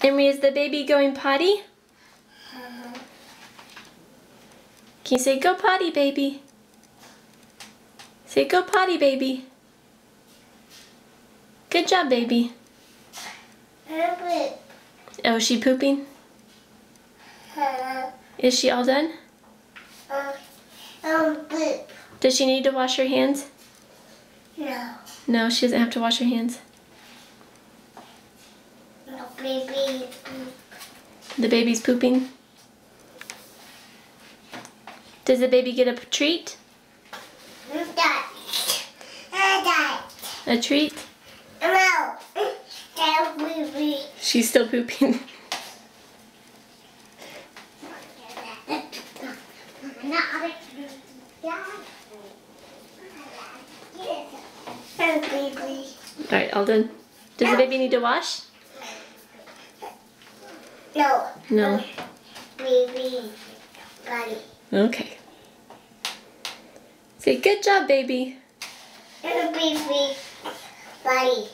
Emery, is the baby going potty? Can you say, go potty, baby? Say, go potty, baby. Good job, baby. Oh, is she pooping? Is she all done? Does she need to wash her hands? No. No, she doesn't have to wash her hands. No, baby. The baby's pooping? Does the baby get a treat? A treat? No. Baby. She's still pooping. Baby. Alright, all done. Does the baby need to wash? No. No. Baby. Buddy. Okay. Say, good job, baby. Baby. Buddy.